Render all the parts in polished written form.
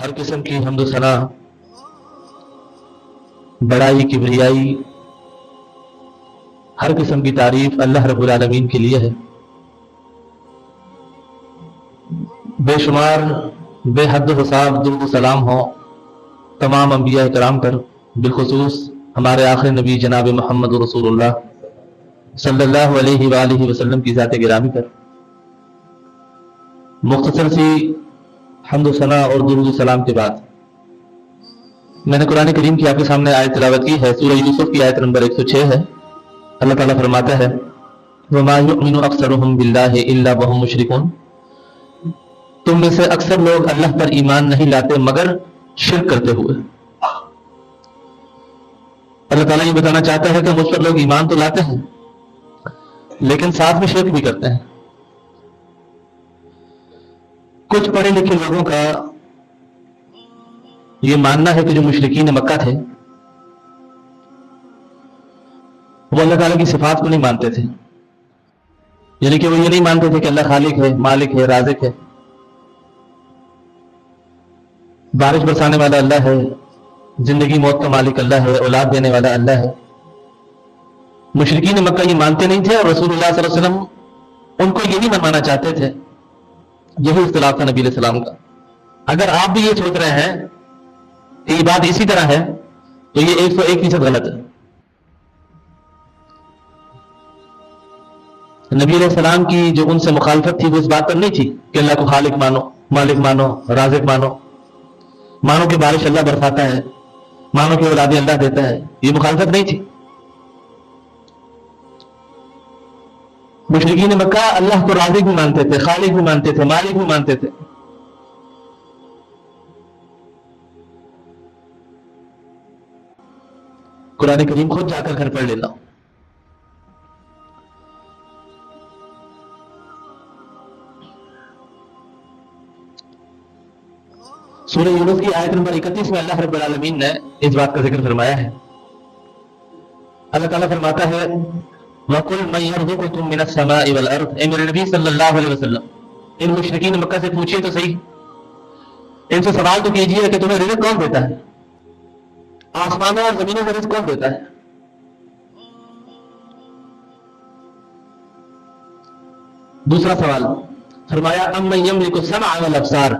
ہر قسم کی حمد و ثنا، بڑائی، کبریائی، ہر قسم کی تعریف اللہ رب العالمین کے لیے ہے۔ بے شمار بے حد و حساب درود و سلام ہو تمام انبیاء کرام پر، بالخصوص ہمارے آخری نبی جناب محمد رسول اللہ صلی اللہ علیہ وآلہ وسلم کی ذات گرامی پر۔ مختصر سی حمد و ثنا اور درود و سلام کے بعد میں نے قرآن کریم کی آپ کے سامنے آیت تلاوت کی ہے۔ سورہ یوسف کی آیت نمبر 106 ہے۔ اللہ تعالیٰ فرماتا ہے وَمَا يُؤْمِنُ أَكْثَرُهُمْ بِاللَّهِ إِلَّا وَهُمْ مُشْرِكُونَ، تم میں سے اکثر لوگ اللہ پر ایمان نہیں لاتے مگر شرک کرتے ہوئے۔ اللہ تعالیٰ یہ بتانا چاہتا ہے کہ مجھ پر لوگ ایمان تو لاتے ہیں لیکن ساتھ میں شرک بھی کرتے ہیں۔ کچھ پڑھے لکھے لوگوں کا یہ ماننا ہے کہ جو مشرکین مکہ تھے وہ اللہ تعالیٰ کی صفات کو نہیں مانتے تھے، یعنی کہ وہ یہ نہیں مانتے تھے کہ اللہ خالق ہے، مالک ہے، رازق ہے، بارش برسانے والا اللہ ہے، زندگی موت کا مالک اللہ ہے، اولاد دینے والا اللہ ہے۔ مشرکین مکہ یہ مانتے نہیں تھے اور رسول اللہ صلی اللہ علیہ وسلم ان کو یہ نہیں منوانا چاہتے تھے۔ یہی اختلاف تھا نبی علیہ السلام کا۔ اگر آپ بھی یہ سوچ رہے ہیں کہ یہ بات اسی طرح ہے تو یہ 101% غلط ہے۔ نبی علیہ السلام کی جو ان سے مخالفت تھی وہ اس بات پر نہیں تھی کہ اللہ کو خالق مانو، مالک مانو، رازق مانو، مانو کہ بارش اللہ برساتا ہے، مانو کہ اولادیں اللہ دیتا ہے، یہ مخالفت نہیں تھی۔ مشرکین مکہ اللہ کو رازق بھی مانتے تھے، خالق بھی مانتے تھے، مالک بھی مانتے تھے۔ قرآن کریم خود جا کر گھر پڑھ لینا۔ سورہ یونس کی آیت نمبر 31 میں اللہ رب العالمین نے اس بات کا ذکر فرمایا ہے۔ اللہ تعالیٰ فرماتا ہے وَقُلْ مَنْ يَرْزُقُكُم مِّنَ السَّمَاءِ وَالْأَرْضِ، اے میرے نبی صلی اللہ علیہ وسلم ان مشرکین مکہ سے پوچھئے تو صحیح، ان سے سوال تو کیجئے کہ تمہیں رزق کون دیتا ہے، آسمانوں اور زمینوں میں رزق کون دیتا ہے۔ دوسرا سوال فرمایا أَمَّنْ يَمْلِكُ السَّمْعَ وَالْأَبْصَارَ،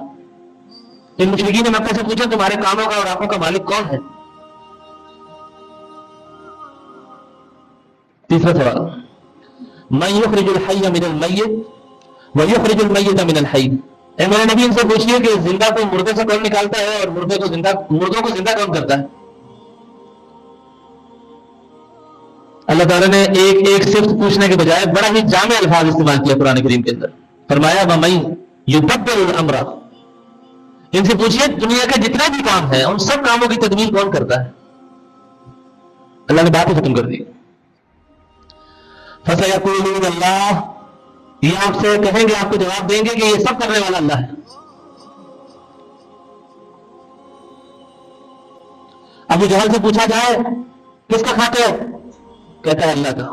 ان مشرکین مکہ سے پوچھا تمہارے کانوں کا اور آنکھوں کا مالک کون ہے۔ تیسرا سوال من یخرج الحی من المیت ویخرج المیت من الحی، اے میرے نبی ان سے پوچھئے کہ زندہ کو مردے سے کون نکالتا ہے اور مردوں کو زندہ کون کرتا ہے۔ اللہ تعالیٰ نے ایک ایک صفت پوچھنے کے بجائے بڑا ہی جامع الفاظ استعمال کیا قرآن کریم کے اندر۔ فرمایا وَمَن یُدَبِّرُ الْأَمْرَ، ان سے پوچھئے دنیا کے جتنے بھی کام ہیں ان سب کاموں کی تدبیر کون کرتا ہے۔ اللہ نے بات ہی ختم کر دی۔ فَسَيَقُولُونَ اللَّهُ، یہ آپ سے کہیں گے، آپ کو جواب دیں گے کہ یہ سب کرنے والا اللہ ہے۔ ابو جہل سے پوچھا جائے کس کا کھاتے ہو، کہتا ہے اللہ کا۔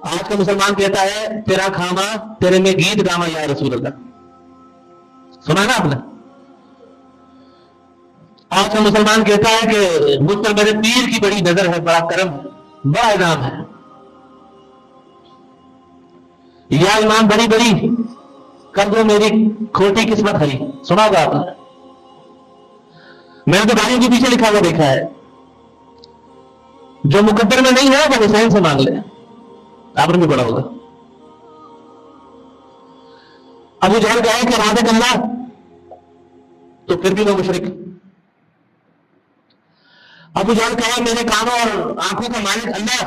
آج کا مسلمان کہتا ہے تیرا کھانا تیرے میں گیت گاما یا رسول اللہ، سنا نا آپ نے۔ آج کا مسلمان کہتا ہے کہ مجھ پر میرے پیر کی بڑی نظر ہے، بڑا کرم ہے، بڑا انعام ہے، یا امام بڑی بڑی کر دو میری کھوٹی قسمت ہری، سنا ہوگا آپ نے۔ میں نے تو گاڑیوں کے پیچھے لکھا ہوا دیکھا ہے جو مقدر میں نہیں ہے وہ حسین سے مانگ لے، آپ نے بھی پڑھا ہوگا۔ ابو جہل کہے کہ رازق اللہ تو پھر بھی وہ مشرک۔ ابو جہل کہے میرے کانوں اور آنکھوں کا مالک اللہ،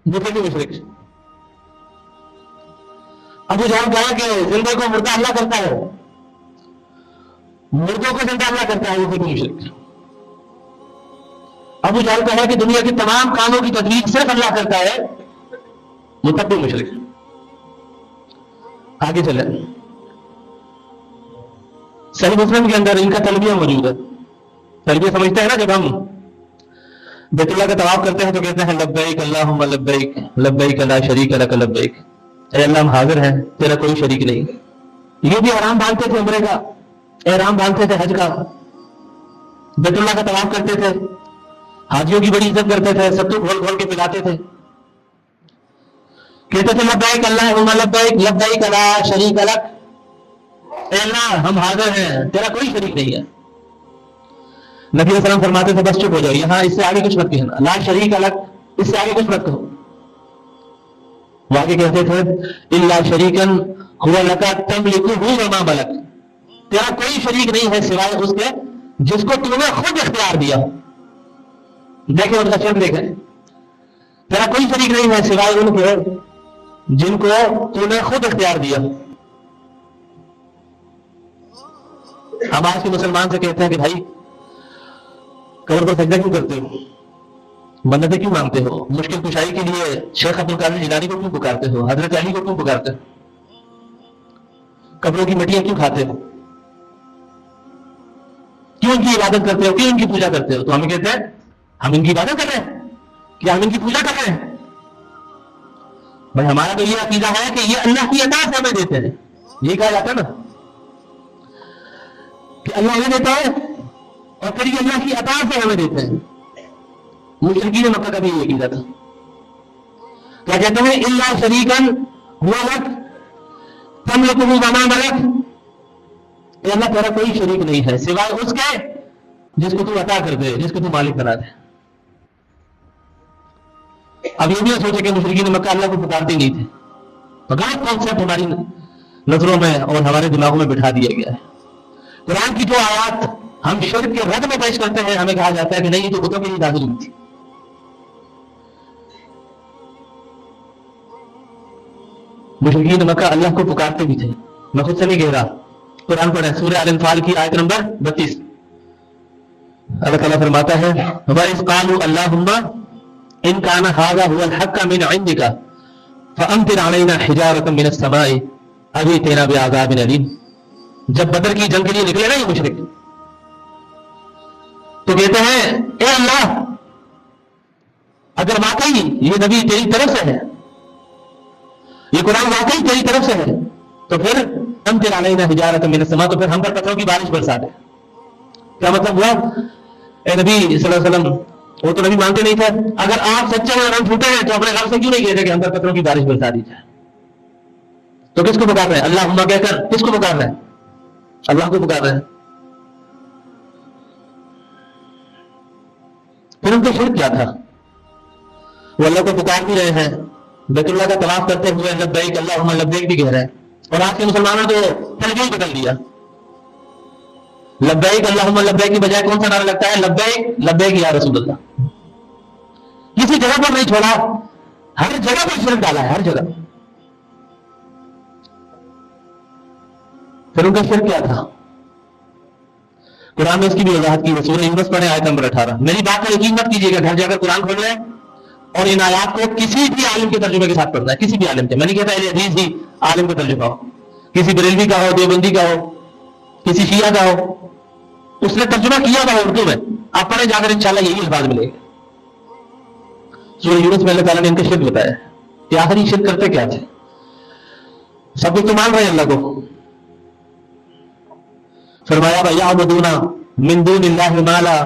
وہ پھر بھی مشرک۔ ابو جہل کہا کہ زندہ کو مردہ اللہ کرتا ہے، مردوں کو زندہ اللہ کرتا ہے، وہ پھر بھی مشرک۔ ابو جہل کہا کہ دنیا کی تمام کاموں کی تدبیر صرف اللہ کرتا ہے، وہ تب بھی مشرک۔ آگے چلیں، صحیح مسلم کے اندر ان کا تلبیہ موجود ہے۔ تلبیہ سمجھتے ہیں نا، جب ہم بیت اللہ کا طواف کرتے ہیں تو کہتے ہیں لبیک اللہم لبیک لبیک لا شریک لک لبیک، اے اللہ ہم حاضر ہیں، تیرا کوئی شریک نہیں۔ یہ بھی حرام مانتے تھے عمرے کا احرام باندھتے تھے حج کا، بیت اللہ کا طواف کرتے تھے، حاجیوں کی بڑی عزت کرتے تھے، ستو کھول کھول کے پلاتے تھے، کہتے تھے لبیک اللہم لبیک لبیک لا شریک لک، اے اللہ ہم حاضر ہیں، تیرا کوئی شریک نہیں ہے۔ نبی علیہ السلام فرماتے تھے بس چپ ہو جاؤ، یہاں اس سے آگے کچھ مت کہنا، لا شریک لک، اس سے آگے کچھ مت کہو۔ وہ آگے کہتے تھے الا شریکا هو لک تملکه وما ملک، تیرا کوئی شریک نہیں ہے سوائے اس کے جس کو تو نے خود اختیار دیا۔ دیکھیں ان کا شرک دیکھیں، تیرا کوئی شریک نہیں ہے سوائے ان کے جن کو تو نے خود اختیار دیا۔ ہم آج کے مسلمان سے کہتے ہیں کہ بھائی قبر پر سجدہ کیوں کرتے ہو، منتیں کیوں مانگتے ہو، مشکل کشائی کے لیے شیخ عبد القادر جیلانی کو کیوں پکارتے ہو، حضرت علی کو کیوں پکارتے ہو، قبروں کی مٹیاں کیوں کھاتے ہو، کیوں ان کی عبادت کرتے ہو، کیوں ان کی پوجا کرتے ہو؟ تو ہمیں کہتے ہیں ہم ان کی عبادت کر رہے ہیں، کیا ہم ان کی پوجا کر رہے ہیں؟ بھائی ہمارا تو یہ عقیدہ ہے کہ یہ اللہ کی عطا سے ہمیں دیتے ہیں، یہ کہا جاتا ہے نا کہ اللہ ہمیں دیتا ہے اور پھر یہ اللہ کی عطا سے ہمیں دیتے ہیں۔ مشرکین مکہ کا بھی یہ عقیدہ تھا، کیا کہتے ہیں الا شریکا هو لک تملکه وما ملک، اے اللہ تیرا کوئی شریک نہیں ہے سوائے اس کے جس کو تو عطا کر دے، جس کو تو مالک بنا دے۔ اب یہ بھی سوچے کہ مشرکین مکہ اللہ کو پکارتے نہیں تھے، تو غلط کانسیپٹ ہماری نظروں میں اور ہمارے دماغوں میں بٹھا دیا گیا ہے۔ قرآن کی جو آیات ہم شرک کے رد میں پیش کرتے ہیں، ہمیں کہا جاتا ہے کہ نہیں یہ تو بتوں کی نہیں نازل ہوئی تھی۔ مشرکین مکہ اللہ کو پکارتے بھی تھے، میں خود سے نہیں کہہ رہا، قرآن پڑھیں سورہ الانفال کی آیت نمبر 32، اللہ تعالیٰ فرماتا ہے وَإِذْ قَالُوا اللَّهُمَّ إِنْ كَانَ هَذَا هُوَ الْحَقَّ مِنْ عِنْدِكَ فَأَمْطِرْ عَلَيْنَا حِجَارَةً مِنَ السَّمَاءِ أَوْ ائْتِنَا بِعَذَابٍ أَلِيمٍ۔ جب بدر کی جنگ کے لیے نکلے نا یہ مشرک، تو کہتے ہیں اے اللہ اگر واقعی یہ نبی تیری طرف سے ہے، یہ قرآن واقعی تیری طرف سے ہے، تو پھر امطر علینا حجارۃ من السماء، تو پھر ہم پر پتھروں کی بارش برسا دے۔ کیا مطلب ہوا؟ اے نبی صلی اللہ علیہ وسلم، وہ تو نبی مانتے نہیں تھے، اگر آپ سچے ہیں اور ہم جھوٹے ہیں تو اپنے رب سے کیوں نہیں کہتے کہ ہم پر پتھروں کی بارش برسا دی جائے؟ تو کس کو پکار رہے ہیں؟ اللہم کہہ کر کس کو پکار رہے ہیں؟ اللہ کو پکار رہے ہیں۔ پھر ان کا شرک کیا تھا؟ وہ اللہ کو پکار بھی رہے ہیں، بیت اللہ کا طواف کرتے ہوئے لبیک اللہم لبیک بھی کہہ رہے ہیں، اور آج کے مسلمانوں نے تو تلبیہ بدل دیا، لبیک اللہم لبیک کی بجائے کون سا نعرہ لگتا ہے؟ لبیک لبیک یا رسول اللہ۔ کسی جگہ پر نہیں چھوڑا، ہر جگہ پر شرک ڈالا ہے، ہر جگہ۔ پھر ان کا شرک کیا تھا؟ قرآن میں اس کی بھی وضاحت کی ہے، سورہ یونس پڑھیں آیت نمبر 18۔ میری بات کا یقین مت کیجیے گا، گھر جا کر قرآن کھول لیں اور ان آیات کو کسی بھی عالم کے ترجمے کے ساتھ پڑھنا ہے، کسی بھی عالم کے، میں نہیں کہتا اہل حدیث ہی عالم کا ترجمہ ہو، کسی بریلوی کا ہو، دیوبندی کا ہو، کسی شیعہ کا ہو، اس نے ترجمہ کیا تھا اردو میں، آپ پڑھیں جا کر انشاءاللہ یہی الفاظ ملے گا۔ سورہ یونس میں اللہ تعالیٰ نے ان کا شرک بتایا کہ آخری شرک کرتے کیا تھے؟ سب کچھ تو مان رہے ہیں اللہ کو، فرمایا وَيَعْبُدُونَ مِن دُونِ اللَّهِ مَا لَا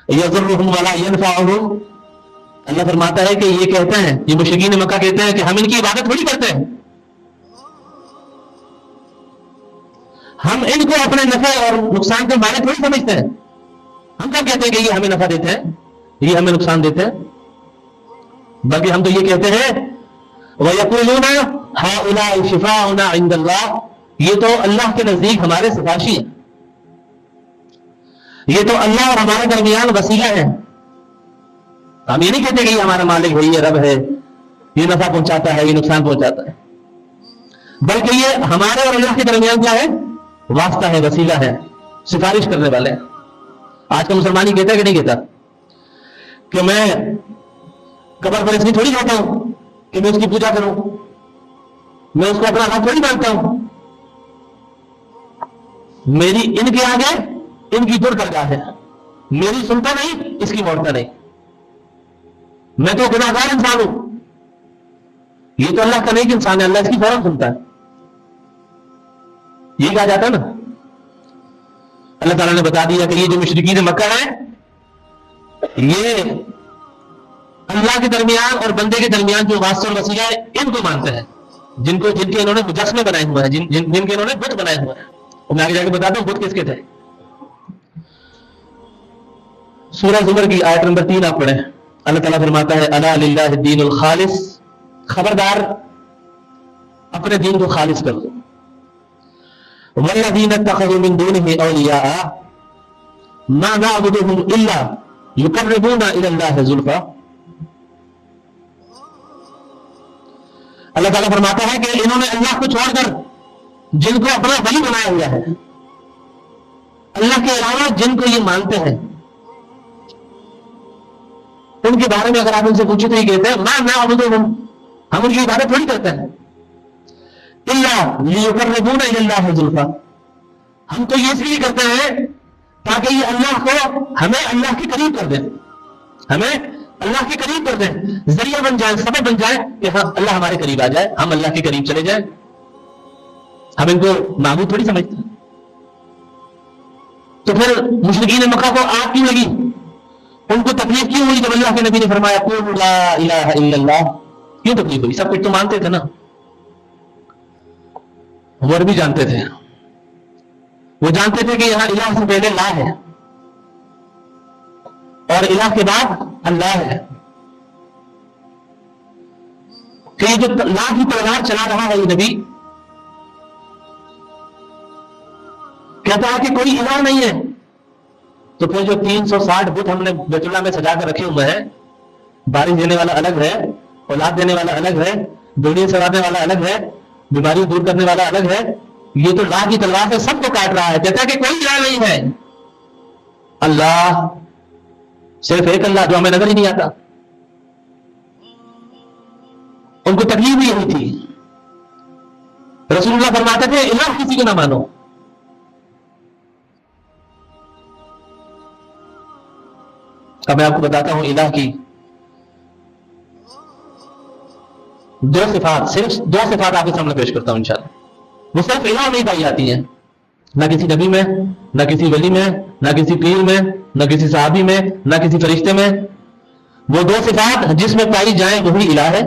يَضُرُّهُمْ وَلَا يَنْفَعُهُمْ۔ اللہ فرماتا ہے کہ یہ کہتے ہیں، یہ مشرکین مکہ کہتے ہیں کہ ہم ان کی عبادت تھوڑی کرتے ہیں، ہم ان کو اپنے نفع اور نقصان کے مالک تھوڑی سمجھتے ہیں۔ ہم کیا کہتے ہیں کہ یہ ہمیں نفع دیتے ہیں، یہ ہمیں نقصان دیتے ہیں، بلکہ ہم تو یہ کہتے ہیں وَيَقُولُونَ هَؤُلَاءِ شِفَاعُنَا عِندَ اللَّهِ، یہ تو اللہ کے نزدیک ہمارے سفارشی ہیں، یہ تو اللہ اور ہمارے درمیان وسیلہ ہے۔ ہم یہ نہیں کہتے کہ یہ ہمارا مالک ہے، یہ رب ہے، یہ نفع پہنچاتا ہے، یہ نقصان پہنچاتا ہے، بلکہ یہ ہمارے اور اللہ کے درمیان کیا ہے؟ واسطہ ہے، وسیلہ ہے، سفارش کرنے والے ہیں۔ آج کا مسلمان ہی کہتا ہے کہ نہیں کہتا کہ میں قبر پر اس لیے تھوڑی جاتا ہوں کہ میں اس کی پوجا کروں، میں اس کو اپنا رب تھوڑی مانتا ہوں، میری ان کے آگے ان کی دور درگاہ ہے، میری سنتا نہیں، اس کی موڑتا نہیں، میں تو گناہگار انسان ہوں، یہ تو اللہ کا نیک انسان ہے، اللہ اس کی فوراً سنتا ہے، یہ کہا جاتا ہے نا۔ اللہ تعالیٰ نے بتا دیا کہ یہ جو مشرکین مکہ ہیں یہ اللہ کے درمیان اور بندے کے درمیان جو واسطہ اور وسیلہ ہے ان کو مانتے ہیں، جن کے انہوں نے مجسمے بنائے ہوئے ہیں، جن کے انہوں نے بت بنائے ہوئے ہیں. اور میں آگے جا کے بتاتا ہوں بت کس کے تھے. سورہ زمر کی آیت نمبر 3 آپ پڑھیں. اللہ تعالیٰ فرماتا ہے الا للہ الدین الخالص، خبردار اپنے دین کو خالص کر دو. والذین اتخذوا من دونه اولیاء ما نعبدهم الا یقربونا الی اللہ زلفی. اللہ تعالیٰ فرماتا ہے کہ انہوں نے اللہ کو چھوڑ کر جن کو اپنا ولی بنایا ہوا ہے، اللہ کے علاوہ جن کو یہ مانتے ہیں، ان کے بارے میں اگر آپ ان سے پوچھیں تو یہ کہتے ہیں ما نعبدهم، ہم ان کی عبادت تھوڑی کرتے ہیں، الا لیقربونا الی اللہ زلفی، ہم تو یہ اس لیے کرتے ہیں تاکہ یہ اللہ کو ہمیں اللہ کے قریب کر دیں، ہمیں اللہ کے قریب کر دیں، ذریعہ بن جائیں، سبب بن جائیں کہ ہاں اللہ ہمارے قریب آ جائے، ہم اللہ کے قریب چلے جائیں. ہم ان کو معبود تھوڑی سمجھتے ہیں. تو پھر مشرکین مکہ کو آگ کیوں لگی، ان کو تکلیف کیوں ہوئی جب اللہ کے نبی نے فرمایا قولوا لا الہ الا اللہ؟ کیوں تکلیف ہوئی؟ سب کچھ تو مانتے تھے نا، وہ بھی جانتے تھے، وہ جانتے تھے کہ یہاں الہ سے پہلے لا ہے اور الہ کے بعد اللہ ہے، کہ یہ جو لا کی تلوار چلا رہا ہے یہ نبی، کہتا ہے کہ کوئی الہ نہیں ہے. تو پھر جو 360 بت ہم نے بیت اللہ میں سجا کر رکھے ہوئے ہیں، بارش دینے والا الگ ہے، اولاد دینے والا الگ ہے، دنیا سرانے والا الگ ہے، بیماری دور کرنے والا الگ ہے، یہ تو لا کی تلوار سے سب کو کاٹ رہا ہے. کہتا ہے کہ کوئی الہ نہیں ہے، اللہ صرف ایک اللہ جو ہمیں نظر ہی نہیں آتا. ان کو تکلیف بھی ہوئی تھی. رسول اللہ فرماتے تھے الہ کسی کو نہ مانو. اب میں آپ کو بتاتا ہوں الہ کی دو صفات، صرف 2 صفات آپ کے سامنے پیش کرتا ہوں انشاءاللہ. وہ صرف الہ نہیں پائی جاتی ہیں، نہ کسی نبی میں، نہ کسی ولی میں، نہ کسی پیر میں، نہ کسی صحابی میں، نہ کسی فرشتے میں. وہ 2 صفات جس میں پائی جائیں وہی الہ ہے.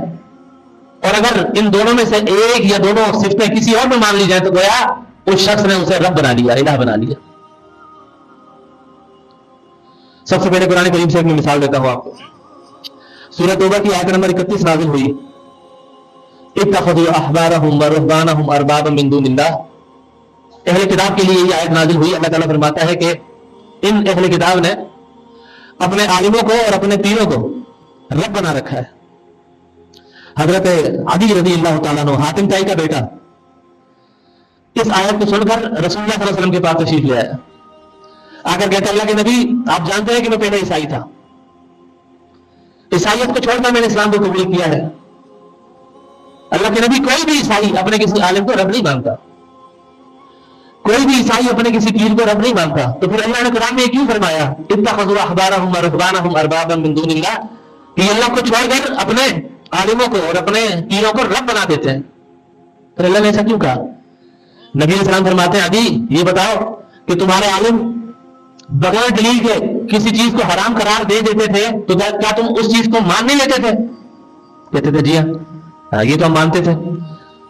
اور اگر ان دونوں میں سے ایک یا دونوں صفتیں کسی اور میں مان لی جائیں تو گویا اس شخص نے اسے رب بنا لیا، الہ بنا لیا. سب سے پہلے قرآن کریم سے ایک میں مثال دیتا ہوں آپ کو. سورۃ توبہ کی آیت نمبر 31 نازل ہوئی. اتخذوا احبارهم ورهبانهم اربابا من دون اللہ. اہل کتاب کے لیے یہ آیت نازل ہوئی. اللہ تعالیٰ فرماتا ہے کہ ان اہل کتاب نے اپنے عالموں کو اور اپنے پیروں کو رب بنا رکھا ہے. حضرت عدی رضی اللہ تعالیٰ عنہ، حاتم تائی کا بیٹا، اس آیت کو سن کر رسول اللہ صلی اللہ علیہ وسلم کے پاس تشریف لے آیا. آ کر کہتا اللہ کے نبی آپ جانتے ہیں کہ میں پہلے عیسائی تھا، عیسائیت کو چھوڑ کر میں نے اسلام کو قبول کیا ہے. اللہ کے نبی کوئی بھی عیسائی اپنے کسی عالم کو رب نہیں مانتا، کوئی بھی عیسائی اپنے کسی پیر کو رب نہیں مانتا. تو پھر اللہ نے قرآن میں کیوں فرمایا اتخذوا احبارهم ورهبانهم اربابا من دون اللہ، کہ اللہ کو چھوڑ کر اپنے عالموں کو اور اپنے پیروں کو رب بنا دیتے ہیں. پھر اللہ نے ایسا کیوں کہا؟ نبی علیہ السلام فرماتے ہیں عدی یہ بتاؤ کہ تمہارے عالم بغیر دلیل کے کسی چیز کو حرام قرار دے دیتے تھے تو کیا تم اس چیز کو مان نہیں لیتے تھے؟ کہتے تھے جی ہاں یہ تو ہم مانتے تھے.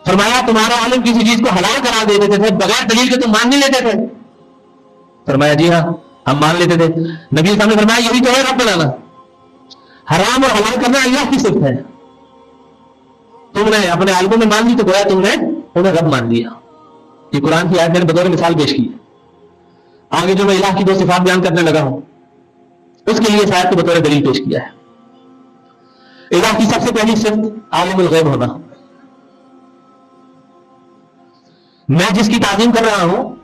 فرمایا تمہارا عالم کسی چیز کو حلال قرار دے دیتے تھے بغیر دلیل کے تم مان نہیں لیتے تھے؟ فرمایا جی ہاں ہم مان لیتے تھے. نبی صاحب نے فرمایا یہی تو ہے رب بنانا، حرام اور حلال کرنا اللہ کی صفت ہے. تم نے اپنے عالموں میں مان لی تو گویا تم نے انہیں رب مان لیا. یہ قرآن کی آیت میں نے بطور مثال پیش کی ہے. آگے جو میں الہ کی 2 صفات بیان کرنے لگا ہوں اس کے لیے اس آیت کو بطور دلیل پیش کیا ہے. الہ کی سب سے پہلی صفت عالم الغیب ہونا. میں جس کی تعظیم کر رہا ہوں،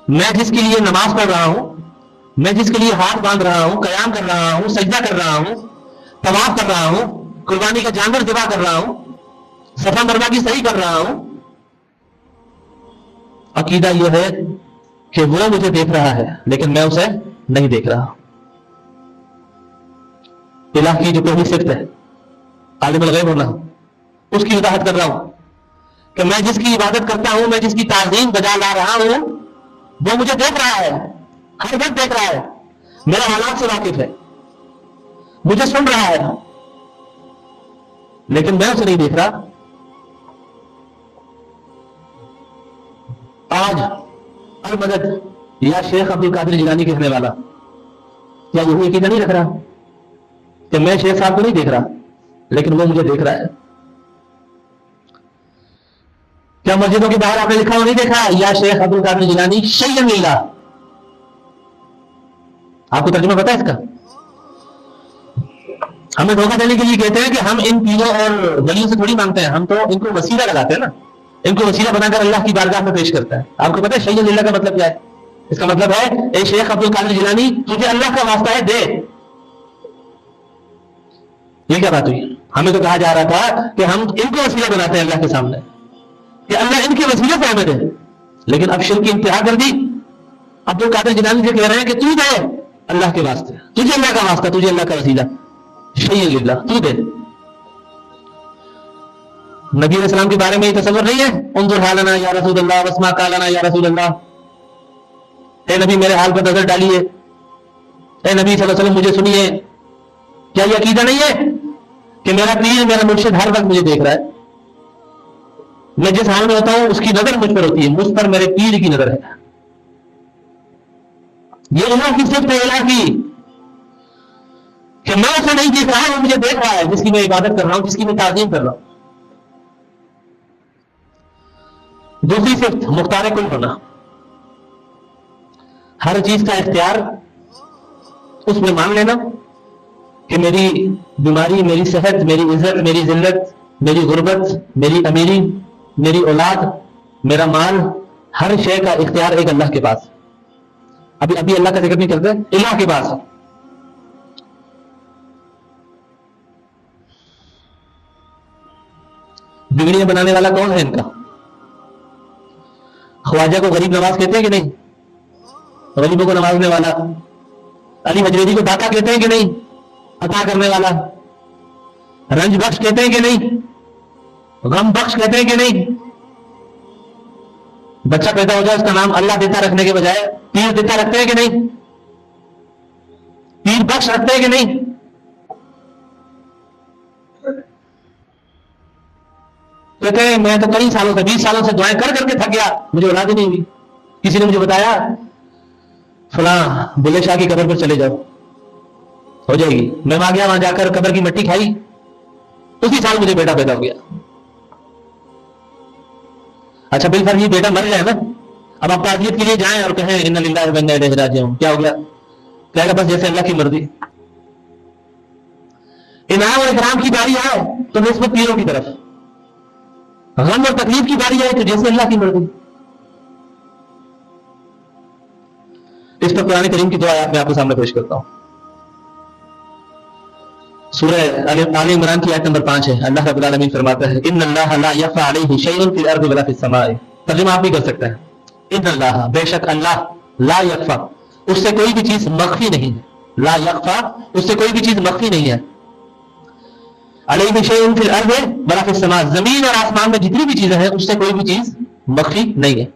میں جس کے لیے نماز پڑھ رہا ہوں، میں جس کے لیے ہاتھ باندھ رہا ہوں، قیام کر رہا ہوں، سجدہ کر رہا ہوں، طواف کر رہا ہوں، قربانی کا جانور ذبح کر رہا ہوں، صفا مروا کی صحیح کر رہا ہوں، عقیدہ یہ ہے کہ وہ مجھے دیکھ رہا ہے لیکن میں اسے نہیں دیکھ رہا. الہ کی جو پہلی صفت ہے عالم الغیب ہونا، اس کی وضاحت کر رہا ہوں کہ میں جس کی عبادت کرتا ہوں، میں جس کی تعظیم بجا لا رہا ہوں وہ مجھے دیکھ رہا ہے ہر وقت دیکھ رہا ہے، میرے حالات سے واقف ہے، مجھے سن رہا ہے، لیکن میں اسے نہیں دیکھ رہا. آج المدد یا شیخ عبد القادر جیلانی کہنے والا کیا یہی عقیدہ نہیں رکھ رہا کہ میں شیخ صاحب کو نہیں دیکھ رہا لیکن وہ مجھے دیکھ رہا ہے؟ کیا مسجدوں کے باہر آپ نے لکھا وہ نہیں دیکھا یا شیخ عبد القادر جیلانی شیئن للہ؟ آپ کو ترجمہ پتا ہے اس کا؟ ہمیں دھوکہ دینے کے لیے کہتے ہیں کہ ہم ان پیروں اور ولیوں سے تھوڑی مانگتے ہیں، ہم تو ان کو وسیلہ لگاتے ہیں نا، ان کو وسیلہ بنا کر اللہ کی بارگاہ میں پیش کرتا ہے. آپ کو پتا ہے شیئن للہ کا مطلب کیا ہے؟ اس کا مطلب ہے اے شیخ عبد القادر جیلانی تجھے اللہ کا واسطہ ہے دے. یہ کیا بات ہوئی؟ ہمیں تو کہا جا رہا تھا کہ ہم ان کو وسیلہ بناتے ہیں اللہ کے سامنے کہ اللہ ان کے وسیلے سے ہمیں دے، لیکن اب شرک کی انتہا کر دی. عبد القادر جیلانی سے کہہ رہے ہیں کہ تو دے اللہ کے واسطے، تجھے اللہ کا واسطہ، تجھے اللہ کا وسیلہ، شیئن للہ تو دے. نبی علیہ السلام کے بارے میں یہ تصور نہیں ہے انظر حالنا یا رسول اللہ واسمع قالنا یا رسول اللہ، اے نبی میرے حال پر نظر ڈالیے، اے نبی صلی اللہ علیہ وسلم مجھے سنیے. کیا یہ عقیدہ نہیں ہے کہ میرا پیر میرا مرشد ہر وقت مجھے دیکھ رہا ہے، میں جس حال میں ہوتا ہوں اس کی نظر مجھ پر ہوتی ہے، مجھ پر میرے پیر کی نظر ہے؟ یہ اللہ کی صفت ہے، الہ کی، کہ میں اسے نہیں دیکھ رہا وہ مجھے دیکھ رہا ہے، جس کی میں عبادت کر رہا ہوں، جس کی میں تعظیم کر رہا ہوں. دوسری صفت مختار کل ہونا، ہر چیز کا اختیار اس میں مان لینا کہ میری بیماری، میری صحت، میری عزت، میری ذلت، میری غربت، میری امیری، میری اولاد، میرا مال، ہر شے کا اختیار ایک اللہ کے پاس. ابھی اللہ کا ذکر نہیں کرتے، الہ کے پاس. بگڑیاں بنانے والا کون ہے ان کا؟ خواجہ کو غریب نواز کہتے ہیں کہ نہیں؟ غریبوں کو نوازنے والا. علی حجویری کو داتا کہتے ہیں کہ نہیں؟ عطا کرنے والا. رنج بخش کہتے ہیں کہ نہیں؟ غم بخش کہتے ہیں کہ نہیں؟ بچہ پیدا ہو جائے اس کا نام اللہ دیتا رکھنے کے بجائے پیر دیتا رکھتے ہیں کہ نہیں؟ پیر بخش رکھتے ہیں کہ نہیں؟ کہتے ہیں میں تو کئی سالوں سے 20 سالوں سے دعائیں کر کر کے تھک گیا، مجھے اولاد ہی نہیں ہوئی. کسی نے مجھے بتایا فلاں بلے شاہ کی قبر پر چلے جاؤ ہو جائے گی. میں وہاں گیا، وہاں جا کر قبر کی مٹی کھائی، اسی سال مجھے بیٹا پیدا ہو گیا. اچھا بالفرض یہ بیٹا مر جائے نا، اب آپ تعزیت کے لیے جائیں اور کہیں ان للہ و انا الیہ راجعون، کیا ہو گیا؟ کہے گا بس جیسے اللہ کی مرضی. انعام اور اکرام کی باری آئے تو نسبت پیروں کی طرف، غم اور تکلیف کی باری آئے تو جیسے اللہ کی مرضی. اس پر قرآن کریم کی دو آیات میں آپ کے سامنے پیش کرتا ہوں. سورہ آل عمران کی آیت نمبر 5 ہے. اللہ رب العالمین فرماتا ہے ان اللہ لا یخفی علیہ شیء فی الارض ولا فی السماء. ترجمہ آپ بھی کر سکتے ہیں، ان اللہ بے شک اللہ، لا یخفی اس سے کوئی بھی چیز مخفی نہیں ہے، لا یخفی اس سے کوئی بھی چیز مخفی نہیں ہے، علیہ شیء فی الارض ولا فی السماء زمین اور آسمان میں جتنی بھی چیزیں ہیں اس سے کوئی بھی چیز مخفی نہیں ہے.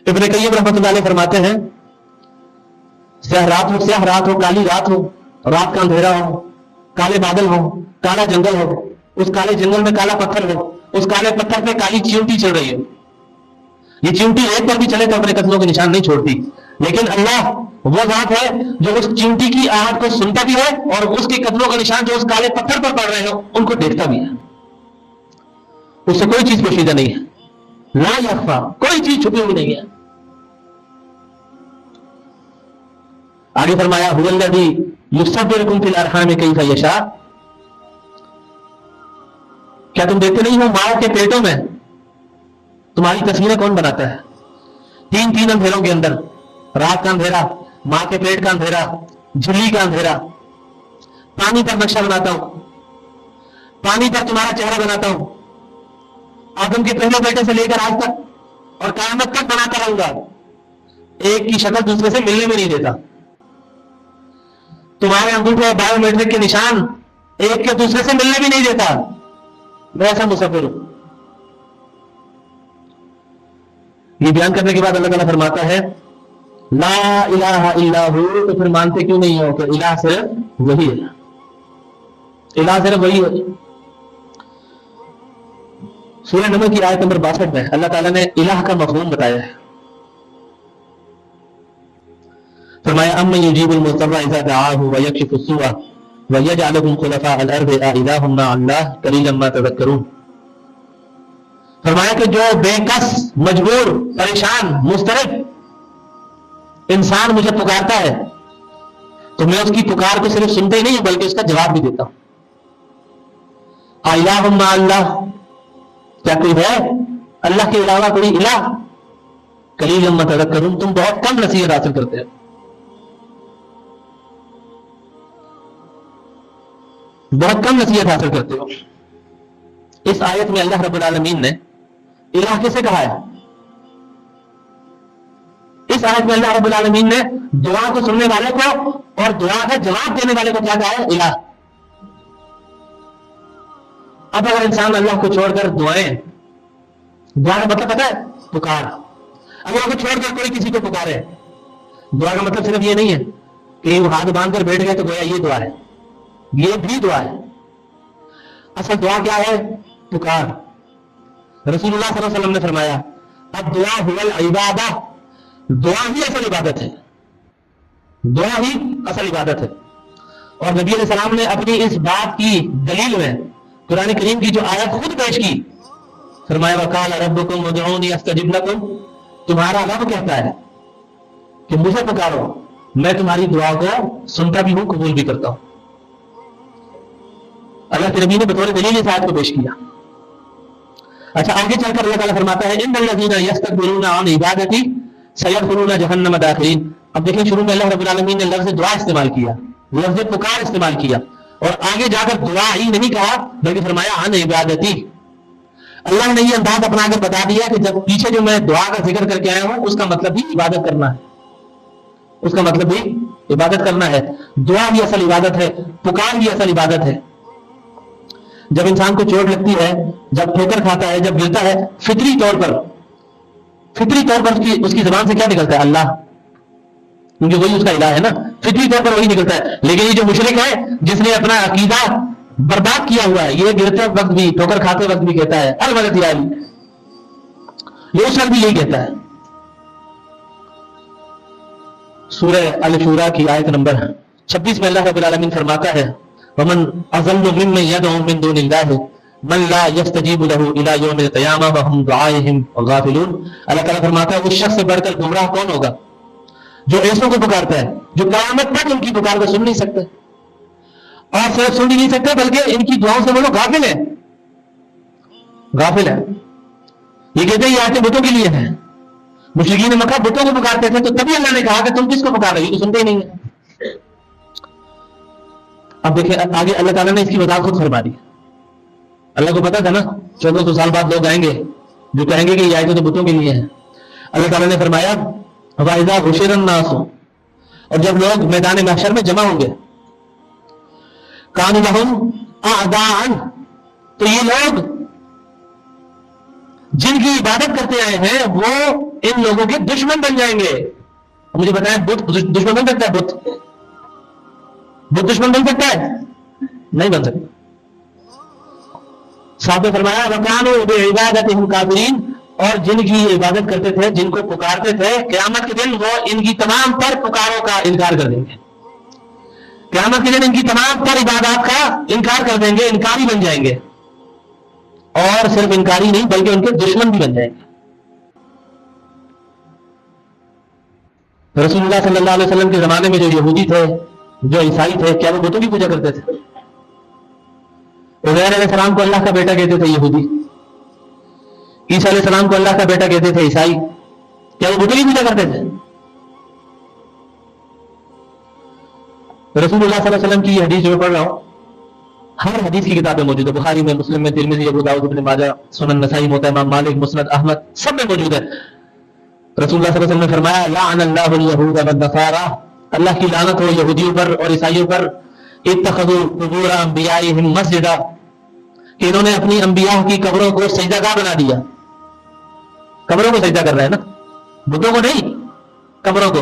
ابن قیم رحمۃ اللہ علیہ فرماتے ہیں سیاہ رات ہو، کالی رات ہو، رات کا اندھیرا ہو، کالے بادل ہو، کالا جنگل ہو، اس کالے جنگل میں کالا پتھر ہو، اس کالے پتھر پہ کالی چیونٹی چل رہی ہو. یہ چیونٹی ایک پر بھی چلے تو اپنے قدموں کے نشان نہیں چھوڑتی، لیکن اللہ وہ ذات ہے جو اس چیونٹی کی آہٹ کو سنتا بھی ہے اور اس کے قدموں کا نشان جو اس کالے پتھر پر پڑ رہے ہو ان کو دیکھتا بھی ہے. اس سے کوئی چیز پوشیدہ نہیں ہے، لا یخفی کوئی چیز چھپی ہوئی نہیں ہے. آگے فرمایا هو الذی یصورکم فی الارحام کیف یشاء. کیا تم دیکھتے نہیں ہو ماں کے پیٹوں میں تمہاری تصویریں کون بناتا ہے؟ تین اندھیروں کے اندر، رات کا اندھیرا، ماں کے پیٹ کا اندھیرا، جھلی کا اندھیرا. پانی پر نقشہ بناتا ہوں، پانی پر تمہارا چہرہ بناتا ہوں، آدم کے پہلے بیٹے سے لے کر آج تک اور قیامت تک بناتا رہوں گا. ایک کی شکل دوسرے سے ملنے میں نہیں دیتا. تمہارے انگوٹھے بایو میٹرک کے نشان ایک کے دوسرے سے ملنے بھی نہیں دیتا. میں ایسا مصور ہوں. یہ بیان کرنے کے بعد اللہ تعالیٰ فرماتا ہے لا الہ الا ہو، تو پھر مانتے کیوں نہیں ہو کہ الہ صرف وہی ہے، الہ صرف وہی ہے؟ سورہ نمل کی آیت نمبر 62 میں اللہ تعالیٰ نے الہ کا مفہوم بتایا ہے. فرمایا امن یجیب المضطر اذا دعاہ ویکشف السوء ویجعلکم خلفاء الارض االہ مع اللہ قلیلا ما تذکرون. فرمایا کہ جو بے کس، مجبور، پریشان، مضطرب انسان مجھے پکارتا ہے تو میں اس کی پکار کو صرف سنتے ہی نہیں ہوں بلکہ اس کا جواب بھی دیتا ہوں. الہ مع اللہ، کیا کوئی ہے اللہ کے علاوہ کوئی الہ؟ قلیلا ما تذکرون، تم بہت کم نصیحت حاصل کرتے ہو، بہت کم نصیحت حاصل کرتے ہو. اس آیت میں اللہ رب العالمین نے الہ کسے کہا ہے؟ اس آیت میں اللہ رب العالمین نے دعا کو سننے والے کو اور دعا کا جواب دینے والے کو کیا کہا ہے؟ الہ. اب اگر انسان اللہ کو چھوڑ کر دعائیں، دعا کا مطلب پتہ ہے؟ پکار. اللہ کو چھوڑ کر کوئی کسی کو پکارے، دعا کا مطلب صرف یہ نہیں ہے کہ وہ ہاتھ باندھ کر بیٹھ گئے تو گویا یہ دعا ہے، یہ بھی دعا ہے. اصل دعا کیا ہے؟ پکار. رسول اللہ صلی اللہ علیہ وسلم نے فرمایا اب دعا هو العبادہ، دعا ہی اصل عبادت ہے، دعا ہی اصل عبادت ہے. اور نبی علیہ السلام نے اپنی اس بات کی دلیل میں قرآن کریم کی جو آیت خود پیش کی، فرمایا وقال ربکم ادعونی استجب لکم، تمہارا رب کہتا ہے کہ مجھے پکارو، میں تمہاری دعا کو سنتا بھی ہوں، قبول بھی کرتا ہوں. اللہ کے نبی نے بطور دلیل اس آیت کو پیش کیا. اچھا آگے چل کر اللہ تعالیٰ فرماتا ہے ان الذین یستکبرون عن عبادتی سیدخلون جہنم داخرین. اب دیکھیں شروع میں اللہ رب العالمین نے لفظ دعا استعمال کیا، لفظ پکار استعمال کیا، اور آگے جا کر دعا ہی نہیں کہا بلکہ فرمایا عن عبادتی. اللہ نے یہ انداز اپنا کر بتا دیا کہ جب پیچھے جو میں دعا کا ذکر کر کے آیا ہوں اس کا مطلب بھی عبادت کرنا ہے، اس کا مطلب بھی عبادت کرنا ہے. دعا بھی اصل عبادت ہے، پکار بھی اصل عبادت ہے. جب انسان کو چوٹ لگتی ہے، جب ٹھوکر کھاتا ہے، جب گرتا ہے، فطری طور پر اس کی زبان سے کیا نکلتا ہے؟ اللہ، کیونکہ وہی اس کا الہ ہے نا، فطری طور پر وہی نکلتا ہے. لیکن یہ جو مشرک ہے جس نے اپنا عقیدہ برباد کیا ہوا ہے، یہ گرتے وقت بھی، ٹھوکر کھاتے وقت بھی کہتا ہے الودت یا علی، یہ اس وقت بھی یہی کہتا ہے. سورہ الشورى کی آیت نمبر 26 میں اللہ رب العالمین فرماتا ہے ومن اضل ممن يدعو من دون الله من لا يستجيب له الى يوم القيامه وهم دعائهم غافلون. اللہ تعالیٰ فرماتا ہے اس شخص سے بڑھ کر گمراہ کون ہوگا جو ایسوں کو پکارتا ہے جو قیامت تک ان کی پکار کو سن نہیں سکتے، اور صرف سن ہی نہیں سکتے بلکہ ان کی دعاؤں سے وہ لوگ غافل ہیں. غافل ہے، یہ کہتے ہیں یہ آیتیں بتوں کے لیے ہیں. مشرکین مکہ بتوں کو پکارتے تھے تو تبھی اللہ نے کہا کہ تم کس کو پکار رہے ہو، تو سنتے ہی نہیں ہیں. اب دیکھیں آگے اللہ تعالیٰ نے اس کی وضاحت خود فرما دی. اللہ کو پتا تھا نا 1400 سال بعد لوگ آئیں گے جو کہیں گے کہ یہ آیتیں تو بتوں کے لیے ہیں. اللہ تعالیٰ نے فرمایا وَإِذَا حُشِرَ النَّاسُ، اور جب لوگ میدان محشر میں جمع ہوں گے، كَانُوا لَهُمْ أَعْدَاءً، تو یہ لوگ جن کی عبادت کرتے آئے ہیں وہ ان لوگوں کے دشمن بن جائیں گے. مجھے بتائیں بت دشمن بن سکتا ہے؟ بت دشمن بن سکتا ہے؟ نہیں بن سکتا. صاحب نے فرمایا وَكَانُوا بِعِبَادَتِهِمْ كَافِرِينَ، اور جن کی عبادت کرتے تھے، جن کو پکارتے تھے، قیامت کے دن وہ ان کی تمام پر پکاروں کا انکار کر دیں گے. قیامت کے دن ان کی تمام پر عبادات کا انکار کر دیں گے، انکاری بن جائیں گے، اور صرف انکاری نہیں بلکہ ان کے دشمن بھی بن جائیں گے. رسول اللہ صلی اللہ علیہ وسلم کے زمانے میں جو یہودی تھے، جو عیسائی تھے، کیا وہ بتوں کی پوجا کرتے تھے؟ عزیر علیہ السلام کو اللہ کا بیٹا کہتے تھے یہودی، عیسیٰ علیہ السلام کو اللہ کا بیٹا کہتے تھے عیسائی، کیا وہ بتوں کی پوجا کرتے تھے؟ رسول اللہ صلی اللہ علیہ وسلم کی یہ حدیث جو پڑھ رہا ہوں ہر حدیث کی کتابیں موجود ہے، بخاری میں، مسلم میں، ترمذی، ابو داؤد، ابن ماجہ، سنن نسائی، موطا امام مالک، مسند احمد، سب میں موجود ہے. رسول اللہ صلی اللہ علیہ وسلم نے فرمایا لعن اللہ الیہود والنصارى، اللہ کی لعنت ہو یہودیوں پر اور عیسائیوں پر، اتخذوا قبور انبیائہم مسجدا، کہ انہوں نے اپنی انبیاء کی قبروں کو سجدہ گاہ بنا دیا. قبروں کو سجدہ کر رہے ہیں نا، بتوں کو نہیں، قبروں کو.